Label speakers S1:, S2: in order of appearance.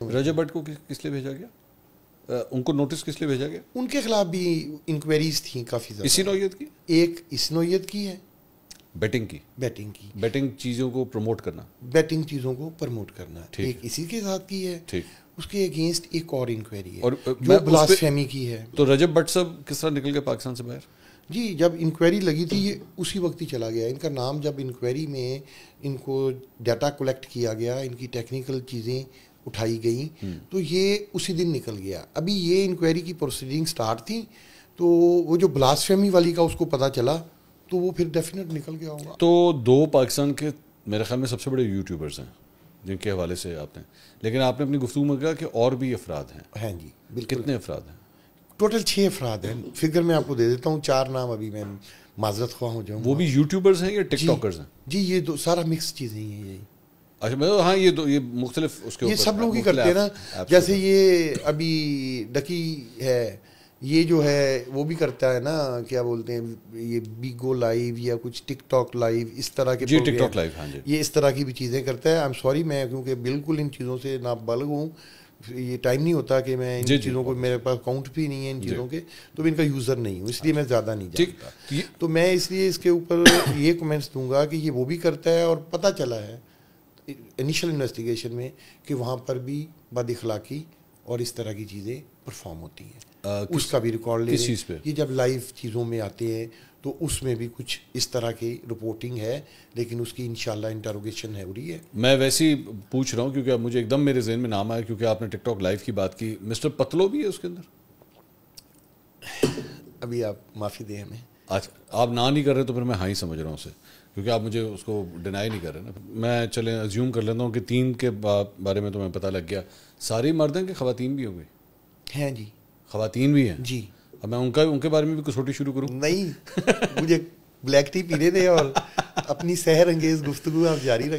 S1: رجب but کو کس لیے بھیجا گیا؟ ان کو نوٹس کس لیے بھیجا گیا؟
S2: ان کے خلاف بھی انکوائریز تھیں کافی زیادہ.
S1: اسی نوعیت کی؟
S2: ایک اس نوعیت کی ہے،
S1: بیٹنگ کی. بیٹنگ چیزوں کو پروموٹ کرنا.
S2: بیٹنگ چیزوں کو پروموٹ کرنا. ایک اسی کے ساتھ کی ہے.
S1: ٹھیک.
S2: اس کے اگینسٹ ایک اور انکوائری ہے
S1: اور
S2: جو بلاسفیمی کی ہے.
S1: تو رجب بٹ صاحب کس طرح نکل گئے پاکستان سے باہر؟
S2: جی جب انکوائری لگی تھی یہ اسی وقت ہی چلا گیا. ان کا نام جب انکوائری میں ان کو ڈیٹا کلیکٹ کیا گیا، ان کی ٹیکنیکل چیزیں اٹھائی گئیں، تو یہ اسی دن نکل گیا. ابھی یہ انکوائری کی پروسیڈنگ سٹارٹ تھی، تو وہ جو بلاسفیمی والی کا اس کو پتہ چلا تو وہ پھر ڈیفینیٹ نکل گیا ہوگا.
S1: تو دو پاکستان کے میرے خیال میں سب سے بڑے یوٹیوبرز ہیں جن کے حوالے سے آپ نے، لیکن آپ نے اپنی گفتگو میں کہا کہ اور بھی افراد ہیں.
S2: ہاں جی بالکل.
S1: کتنے افراد ہیں؟
S2: ٹوٹل 6 افراد ہیں. فگر میں آپ کو دے دیتا ہوں، 4 نام ابھی میں معذرت خواہ ہو جاؤں.
S1: وہ بھی یوٹیوبرز ہیں یا ٹک ٹاکرز ہیں؟
S2: جی یہ دو سارا مکس چیزیں ہیں یہی.
S1: اچھا ہاں یہ مختلف اس کے
S2: یہ سب لوگ ہی کرتے ہیں نا. جیسے یہ ابھی ڈکی ہے، یہ جو ہے وہ بھی کرتا ہے نا، کیا بولتے ہیں یہ بیگو لائیو یا کچھ ٹک ٹاک لائیو اس طرح کے.
S1: جی ٹک ٹاک لائیو. ہاں جی
S2: یہ اس طرح کی بھی چیزیں کرتا ہے. آئی ایم سوری میں کیونکہ بالکل ان چیزوں سے نابالغ ہوں، یہ ٹائم نہیں ہوتا کہ میں ان چیزوں کو، میرے پاس اکاؤنٹ بھی نہیں ہے ان چیزوں کے، تو ان کا یوزر نہیں ہوں، اس لیے میں زیادہ نہیں جانتا. تو میں اس لیے اس کے اوپر یہ کمنٹس دوں گا کہ یہ وہ بھی کرتا ہے، اور پتہ چلا ہے انیشل انویسٹیگیشن میں کہ وہاں پر بھی بد اخلاقی اور اس طرح کی چیزیں پرفارم ہوتی ہیں. اس کا بھی ریکارڈ لے لیں. یہ جب لائیو چیزوں میں آتے ہیں تو اس میں بھی کچھ اس طرح کی رپورٹنگ ہے، لیکن اس کی انشاءاللہ انٹروگیشن ہے ہو رہی ہے.
S1: میں ویسے ہی پوچھ رہا ہوں کیونکہ اب مجھے ایک دم میرے ذہن میں نام آیا، کیونکہ آپ نے ٹک ٹاک لائیو کی بات کی. مسٹر پتلو بھی ہے اس کے اندر؟
S2: ابھی آپ معافی دیں ہمیں.
S1: اچھا آپ نہ نہیں کر رہے تو پھر میں ہاں ہی سمجھ رہا ہوں اسے، کیونکہ آپ مجھے اس کو ڈینائی نہیں کر رہے نا. میں چلیں ازیوم کر لیتا ہوں کہ 3 کے بارے میں تمہیں پتہ لگ گیا. ساری مرد ہیں کہ خواتین بھی ہوں گئی؟
S2: ہیں جی
S1: خواتین بھی ہیں.
S2: جی
S1: اب میں ان کے بارے میں بھی کسوٹی شروع کروں؟
S2: نہیں، مجھے بلیک ٹی پینے دیں اور اپنی سحر انگیز گفتگو آپ جاری رکھیں.